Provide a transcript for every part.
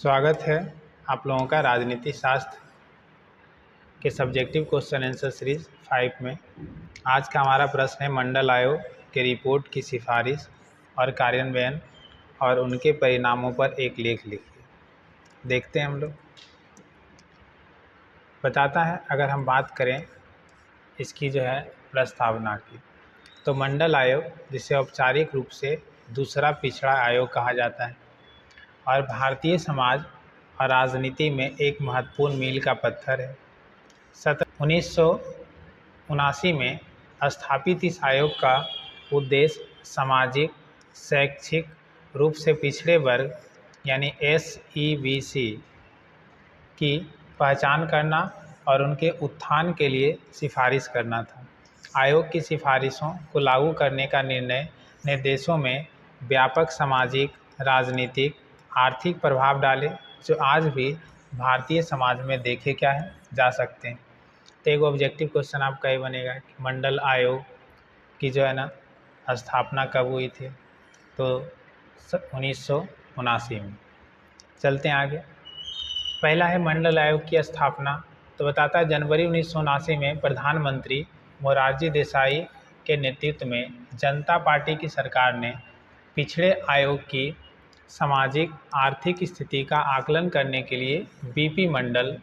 स्वागत है आप लोगों का राजनीति शास्त्र के सब्जेक्टिव क्वेश्चन आंसर सीरीज 5 में। आज का हमारा प्रश्न है मंडल आयोग के रिपोर्ट की सिफारिश और कार्यान्वयन और उनके परिणामों पर एक लेख लिखिए। देखते हैं हम लोग। बताता है, अगर हम बात करें इसकी जो है प्रस्तावना की, तो मंडल आयोग, जिसे औपचारिक रूप से दूसरा पिछड़ा आयोग कहा जाता है और भारतीय समाज और राजनीति में एक महत्वपूर्ण मील का पत्थर है। 1979 में स्थापित इस आयोग का उद्देश्य सामाजिक शैक्षिक रूप से पिछड़े वर्ग यानी SEBC की पहचान करना और उनके उत्थान के लिए सिफारिश करना था। आयोग की सिफारिशों को लागू करने का निर्देशों में व्यापक सामाजिक, राजनीतिक, आर्थिक प्रभाव डाले जो आज भी भारतीय समाज में देखे क्या है जा सकते हैं। तो एक ऑब्जेक्टिव क्वेश्चन आपका ये बनेगा कि मंडल आयोग की जो है ना स्थापना कब हुई थी, तो 1979 में। चलते हैं आगे। पहला है मंडल आयोग की स्थापना, तो बताता है जनवरी 1979 में प्रधानमंत्री मोरारजी देसाई के नेतृत्व में जनता पार्टी की सरकार ने पिछड़े आयोग की सामाजिक आर्थिक स्थिति का आकलन करने के लिए BP मंडल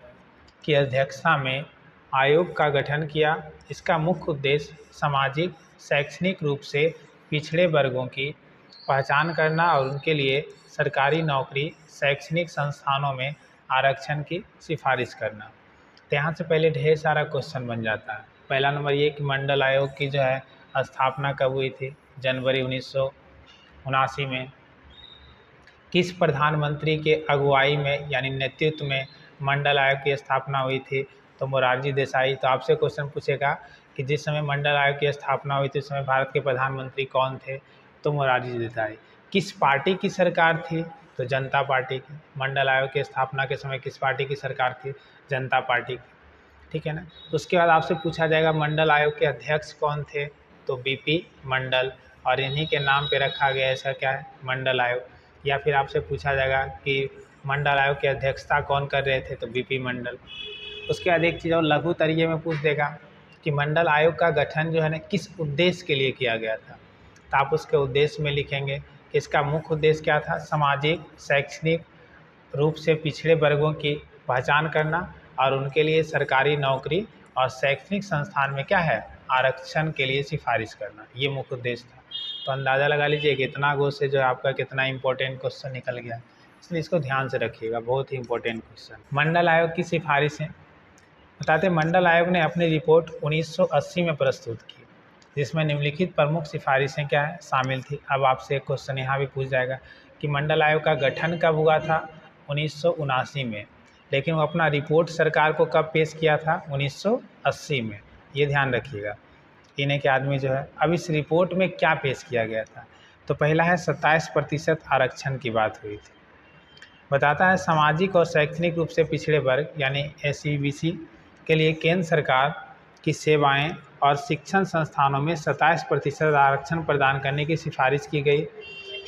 की अध्यक्षता में आयोग का गठन किया। इसका मुख्य उद्देश्य सामाजिक शैक्षणिक रूप से पिछड़े वर्गों की पहचान करना और उनके लिए सरकारी नौकरी, शैक्षणिक संस्थानों में आरक्षण की सिफारिश करना। तो यहाँ से पहले ढेर सारा क्वेश्चन बन जाता है। पहला नंबर ये कि मंडल आयोग की जो है स्थापना कब हुई थी, जनवरी 1979 में। किस प्रधानमंत्री के अगुवाई में यानी नेतृत्व में मंडल आयोग की स्थापना हुई थी, तो मोरारजी देसाई। तो आपसे क्वेश्चन पूछेगा कि जिस समय मंडल आयोग की स्थापना हुई थी उस समय भारत के प्रधानमंत्री कौन थे, तो मोरारजी देसाई। किस पार्टी की सरकार थी, तो जनता पार्टी की। मंडल आयोग की स्थापना के समय किस पार्टी की सरकार थी, जनता पार्टी की। ठीक है ना। उसके बाद आपसे पूछा जाएगा मंडल आयोग के अध्यक्ष कौन थे, तो BP मंडल, और इन्हीं के नाम पे रखा गया ऐसा क्या है, मंडल आयोग। या फिर आपसे पूछा जाएगा कि मंडल आयोग की अध्यक्षता कौन कर रहे थे, तो BP मंडल। उसके बाद एक चीज़ और लघु तरीके में पूछ देगा कि मंडल आयोग का गठन जो है ना किस उद्देश्य के लिए किया गया था, तो आप उसके उद्देश्य में लिखेंगे कि इसका मुख्य उद्देश्य क्या था, सामाजिक शैक्षणिक रूप से पिछड़े वर्गों की पहचान करना और उनके लिए सरकारी नौकरी और शैक्षणिक संस्थान में क्या है, आरक्षण के लिए सिफारिश करना। ये मुख्य उद्देश्य था। तो अंदाज़ा लगा लीजिए कि इतना गो से जो है आपका कितना इंपॉर्टेंट क्वेश्चन निकल गया, इसलिए इसको ध्यान से रखिएगा, बहुत ही इंपॉर्टेंट क्वेश्चन। मंडल आयोग की सिफारिशें बताते, मंडल आयोग ने अपनी रिपोर्ट 1980 में प्रस्तुत की, जिसमें निम्नलिखित प्रमुख सिफारिशें क्या है शामिल थी। अब आपसे एक क्वेश्चन यहाँ भी पूछ जाएगा कि मंडल आयोग का गठन कब हुआ था, 1979 में, लेकिन वो अपना रिपोर्ट सरकार को कब पेश किया था, 1980 में। ये ध्यान रखिएगा। इन्हें के आदमी जो है, अब इस रिपोर्ट में क्या पेश किया गया था, तो पहला है 27% आरक्षण की बात हुई थी। बताता है सामाजिक और शैक्षणिक रूप से पिछड़े वर्ग यानी SEBC के लिए केंद्र सरकार की सेवाएं और शिक्षण संस्थानों में 27% आरक्षण प्रदान करने की सिफारिश की गई।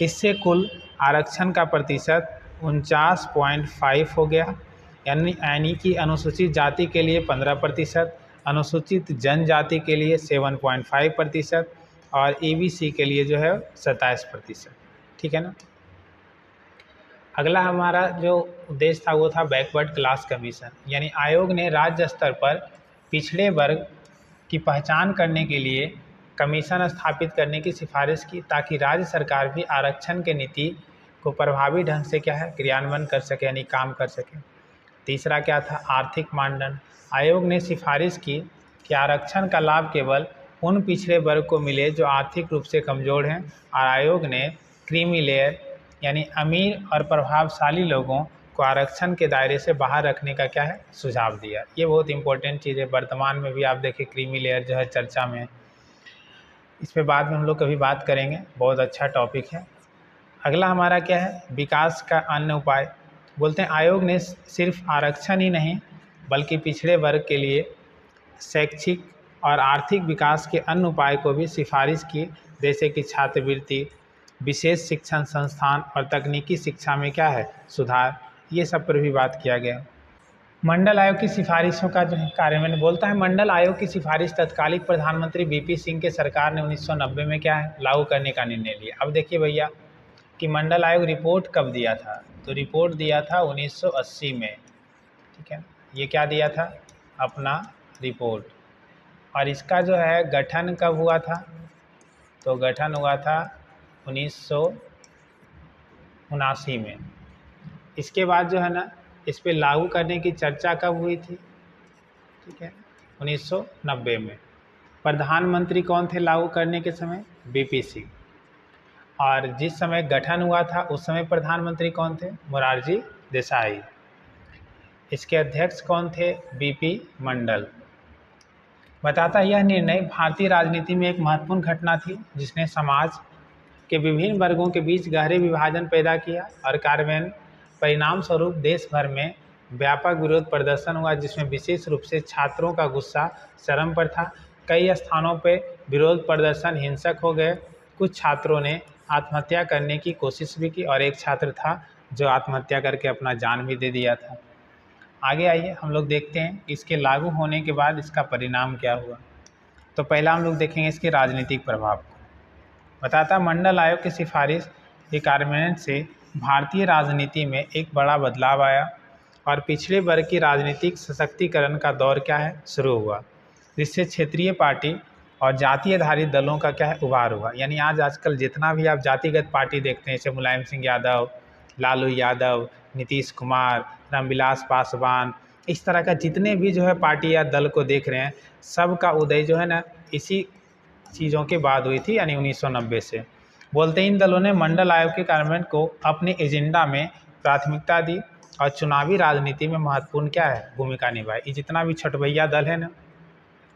इससे कुल आरक्षण का प्रतिशत 49.5 हो गया, यानी कि अनुसूचित जाति के लिए 15%, अनुसूचित जनजाति के लिए 7.5% और EBC के लिए जो है 27%। ठीक है ना। अगला हमारा जो उद्देश्य था वो था बैकवर्ड क्लास कमीशन, यानी आयोग ने राज्य स्तर पर पिछड़े वर्ग की पहचान करने के लिए कमीशन स्थापित करने की सिफारिश की, ताकि राज्य सरकार भी आरक्षण के नीति को प्रभावी ढंग से क्या है क्रियान्वयन कर सके, यानी काम कर सके। तीसरा क्या था, आर्थिक मानदंड। आयोग ने सिफारिश की कि आरक्षण का लाभ केवल उन पिछड़े वर्ग को मिले जो आर्थिक रूप से कमज़ोर हैं, और आयोग ने क्रीमी लेयर यानी अमीर और प्रभावशाली लोगों को आरक्षण के दायरे से बाहर रखने का क्या है सुझाव दिया। ये बहुत इंपॉर्टेंट चीज़ है। वर्तमान में भी आप देखिए क्रीमी लेयर जो है चर्चा में, इस पर बाद में हम लोग कभी बात करेंगे, बहुत अच्छा टॉपिक है। अगला हमारा क्या है, विकास का अन्य उपाय। बोलते हैं आयोग ने सिर्फ आरक्षण ही नहीं बल्कि पिछड़े वर्ग के लिए शैक्षिक और आर्थिक विकास के अन्य उपाय को भी सिफारिश की, जैसे कि छात्रवृत्ति, विशेष शिक्षण संस्थान और तकनीकी शिक्षा में क्या है सुधार। ये सब पर भी बात किया गया। मंडल आयोग की सिफारिशों का जो है कार्यान्वयन बोलता है, मंडल आयोग की सिफारिश तत्कालीन प्रधानमंत्री वीपी सिंह के सरकार ने 1990 में क्या है लागू करने का निर्णय लिया। अब देखिए भैया कि मंडल आयोग रिपोर्ट कब दिया था, तो रिपोर्ट दिया था 1980 में, ठीक है। ये क्या दिया था, अपना रिपोर्ट। और इसका जो है गठन कब हुआ था, तो गठन हुआ था 1979 में। इसके बाद जो है ना इस पे लागू करने की चर्चा कब हुई थी, ठीक है, 1990 में। प्रधानमंत्री कौन थे लागू करने के समय, वीपी सिंह। और जिस समय गठन हुआ था उस समय प्रधानमंत्री कौन थे, मोरारजी देसाई। इसके अध्यक्ष कौन थे, बीपी मंडल। बताता यह निर्णय भारतीय राजनीति में एक महत्वपूर्ण घटना थी जिसने समाज के विभिन्न वर्गों के बीच गहरे विभाजन पैदा किया और कार्यान्वयन परिणाम स्वरूप देश भर में व्यापक विरोध प्रदर्शन हुआ, जिसमें विशेष रूप से छात्रों का गुस्सा चरम पर था। कई स्थानों पर विरोध प्रदर्शन हिंसक हो गए। कुछ छात्रों ने आत्महत्या करने की कोशिश भी की और एक छात्र था जो आत्महत्या करके अपना जान भी दे दिया था। आगे आइए हम लोग देखते हैं इसके लागू होने के बाद इसका परिणाम क्या हुआ। तो पहला हम लोग देखेंगे इसके राजनीतिक प्रभाव को। बताता मंडल आयोग की सिफारिश के कार्यान्वयन से भारतीय राजनीति में एक बड़ा बदलाव आया और पिछड़े वर्ग की राजनीतिक सशक्तिकरण का दौर क्या है शुरू हुआ, जिससे क्षेत्रीय पार्टी और जाति आधारित दलों का क्या है उभार हुआ। यानी आज आजकल जितना भी आप जातिगत पार्टी देखते हैं, जैसे मुलायम सिंह यादव, लालू यादव, नीतीश कुमार, रामविलास पासवान, इस तरह का जितने भी जो है पार्टी या दल को देख रहे हैं, सब का उदय जो है ना इसी चीज़ों के बाद हुई थी, यानी 1990 से। बोलते इन दलों ने मंडल आयोग के कार्यान्वयन को अपने एजेंडा में प्राथमिकता दी और चुनावी राजनीति में महत्वपूर्ण क्या है भूमिका निभाई। ये जितना भी छठभैया दल है ना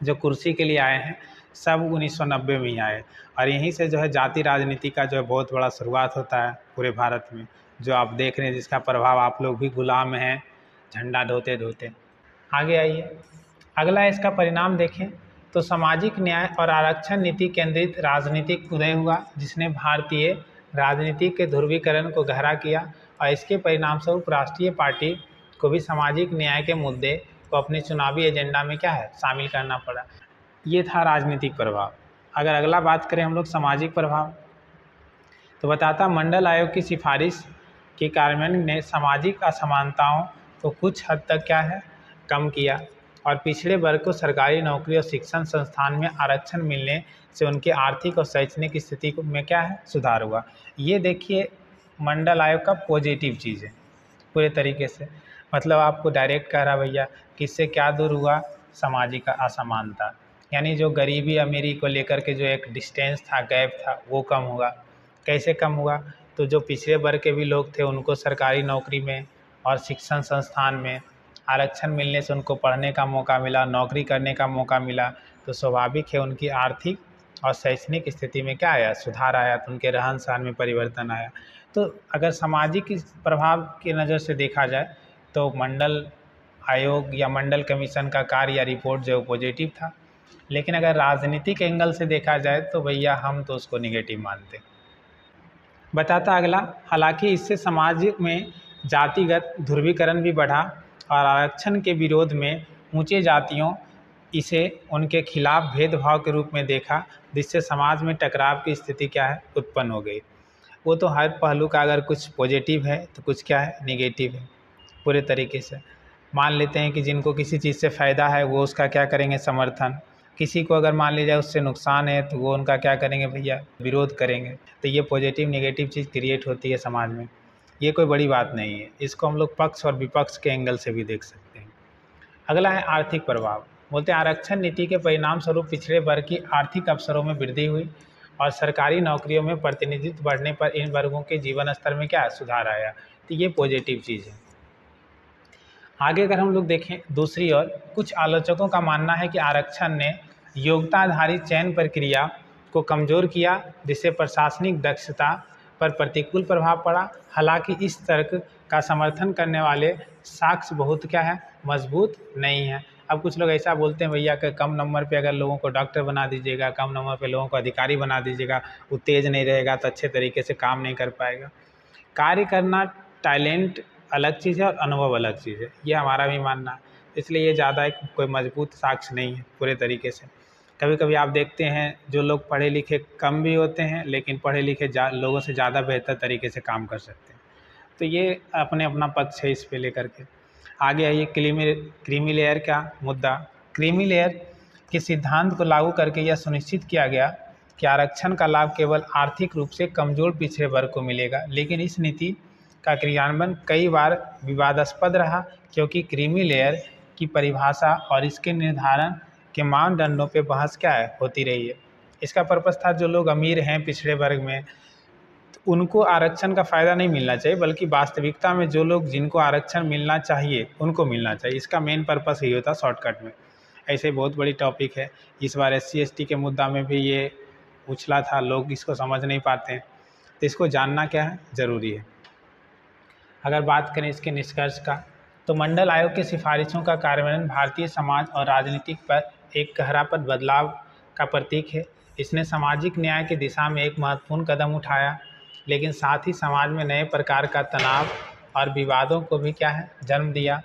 जो कुर्सी के लिए आए हैं, सब 1990 में ही आए और यहीं से जो है जाति राजनीति का जो है बहुत बड़ा शुरुआत होता है पूरे भारत में, जो आप देख रहे हैं, जिसका प्रभाव आप लोग भी गुलाम हैं झंडा ढोते ढोते। आगे आइए, अगला इसका परिणाम देखें तो सामाजिक न्याय और आरक्षण नीति केंद्रित राजनीतिक उदय हुआ, जिसने भारतीय राजनीति के ध्रुवीकरण को गहरा किया और इसके परिणाम स्वरूप राष्ट्रीय पार्टी को भी सामाजिक न्याय के मुद्दे को अपने चुनावी एजेंडा में क्या है शामिल करना पड़ा। ये था राजनीतिक प्रभाव। अगर अगला बात करें हम लोग सामाजिक प्रभाव, तो बताता मंडल आयोग की सिफारिश के कार्यान्वयन ने सामाजिक असमानताओं को कुछ हद तक क्या है कम किया और पिछड़े वर्ग को सरकारी नौकरी और शिक्षण संस्थान में आरक्षण मिलने से उनकी आर्थिक और शैक्षणिक स्थिति में क्या है सुधार हुआ। ये देखिए मंडल आयोग का पॉजिटिव चीज़ है पूरे तरीके से, मतलब आपको डायरेक्ट कह रहा भैया कि इससे क्या दूर हुआ, सामाजिक असमानता, यानी जो गरीबी अमीरी को लेकर के जो एक डिस्टेंस था, गैप था, वो कम हुआ। कैसे कम हुआ, तो जो पिछड़े वर्ग के भी लोग थे उनको सरकारी नौकरी में और शिक्षण संस्थान में आरक्षण मिलने से उनको पढ़ने का मौका मिला, नौकरी करने का मौका मिला, तो स्वाभाविक है उनकी आर्थिक और शैक्षणिक स्थिति में क्या आया सुधार आया, तो उनके रहन सहन में परिवर्तन आया। तो अगर सामाजिक प्रभाव की नज़र से देखा जाए तो मंडल आयोग या मंडल कमीशन का कार्य या रिपोर्ट जो पॉजिटिव था, लेकिन अगर राजनीतिक एंगल से देखा जाए तो भैया हम तो उसको निगेटिव मानते। बताता अगला, हालांकि इससे समाज में जातिगत ध्रुवीकरण भी बढ़ा और आरक्षण के विरोध में ऊंचे जातियों इसे उनके खिलाफ भेदभाव के रूप में देखा, जिससे समाज में टकराव की स्थिति क्या है उत्पन्न हो गई। वो तो हर पहलू का अगर कुछ पॉजिटिव है तो कुछ क्या है नेगेटिव है पूरे तरीके से। मान लेते हैं कि जिनको किसी चीज़ से फ़ायदा है वो उसका क्या करेंगे समर्थन, किसी को अगर मान लीजिए उससे नुकसान है तो वो उनका क्या करेंगे भैया विरोध करेंगे। तो ये पॉजिटिव नेगेटिव चीज़ क्रिएट होती है समाज में, ये कोई बड़ी बात नहीं है। इसको हम लोग पक्ष और विपक्ष के एंगल से भी देख सकते हैं। अगला है आर्थिक प्रभाव। बोलते हैं आरक्षण नीति के परिणाम स्वरूप पिछड़े वर्ग की आर्थिक अवसरों में वृद्धि हुई और सरकारी नौकरियों में प्रतिनिधित्व बढ़ने पर इन वर्गों के जीवन स्तर में क्या सुधार आया। तो ये पॉजिटिव चीज़ है। आगे अगर हम लोग देखें दूसरी ओर, कुछ आलोचकों का मानना है कि आरक्षण ने योग्यता आधारित चयन प्रक्रिया को कमज़ोर किया, जिससे प्रशासनिक दक्षता पर प्रतिकूल प्रभाव पड़ा। हालांकि इस तर्क का समर्थन करने वाले साक्ष्य बहुत क्या है मजबूत नहीं है। अब कुछ लोग ऐसा बोलते हैं भैया कि कम नंबर पे अगर लोगों को डॉक्टर बना दीजिएगा, कम नंबर पे लोगों को अधिकारी बना दीजिएगा, वो तेज नहीं रहेगा तो अच्छे तरीके से काम नहीं कर पाएगा। कार्य करना, टैलेंट अलग चीज़ है और अनुभव अलग चीज़ है, ये हमारा भी मानना है। इसलिए ये ज़्यादा एक कोई मजबूत साक्ष्य नहीं है पूरे तरीके से। कभी कभी आप देखते हैं जो लोग पढ़े लिखे कम भी होते हैं लेकिन पढ़े लिखे लोगों से ज़्यादा बेहतर तरीके से काम कर सकते हैं। तो ये अपने अपना पक्ष है इस पे लेकर के। आगे आइए क्रीमी लेयर का मुद्दा। क्रीमी लेयर के सिद्धांत को लागू करके यह सुनिश्चित किया गया कि आरक्षण का लाभ केवल आर्थिक रूप से कमजोर पिछड़े वर्ग को मिलेगा, लेकिन इस नीति का क्रियान्वयन कई बार विवादास्पद रहा क्योंकि क्रीमी लेयर की परिभाषा और इसके निर्धारण के मानदंडों पे बहस क्या है होती रही है। इसका पर्पस था जो लोग अमीर हैं पिछड़े वर्ग में तो उनको आरक्षण का फ़ायदा नहीं मिलना चाहिए, बल्कि वास्तविकता में जो लोग जिनको आरक्षण मिलना चाहिए उनको मिलना चाहिए। इसका मेन पर्पस यही होता शॉर्टकट में। ऐसे बहुत बड़ी टॉपिक है। इस बार SC ST के मुद्दा में भी ये उछला था, लोग इसको समझ नहीं पाते हैं, तो इसको जानना क्या है ज़रूरी है। अगर बात करें इसके निष्कर्ष का, तो मंडल आयोग की सिफारिशों का कार्यान्वयन भारतीय समाज और राजनीतिक पर एक गहरापद बदलाव का प्रतीक है। इसने सामाजिक न्याय की दिशा में एक महत्वपूर्ण कदम उठाया, लेकिन साथ ही समाज में नए प्रकार का तनाव और विवादों को भी क्या है जन्म दिया।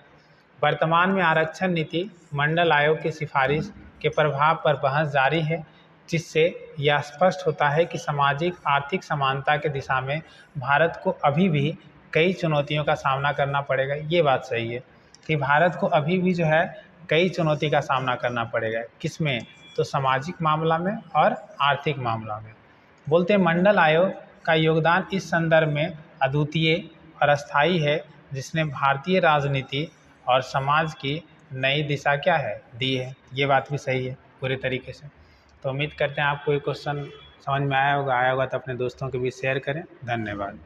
वर्तमान में आरक्षण नीति मंडल आयोग की सिफारिश के प्रभाव पर बहस जारी है, जिससे यह स्पष्ट होता है कि सामाजिक आर्थिक समानता की दिशा में भारत को अभी भी कई चुनौतियों का सामना करना पड़ेगा। ये बात सही है कि भारत को अभी भी जो है कई चुनौती का सामना करना पड़ेगा। किसमें? तो सामाजिक मामला में और आर्थिक मामला में। बोलते हैं मंडल आयोग का योगदान इस संदर्भ में अद्वितीय और अस्थायी है, जिसने भारतीय राजनीति और समाज की नई दिशा क्या है दी है। ये बात भी सही है पूरे तरीके से। तो उम्मीद करते हैं आपको ये क्वेश्चन समझ में आया होगा तो अपने दोस्तों के बीच शेयर करें। धन्यवाद।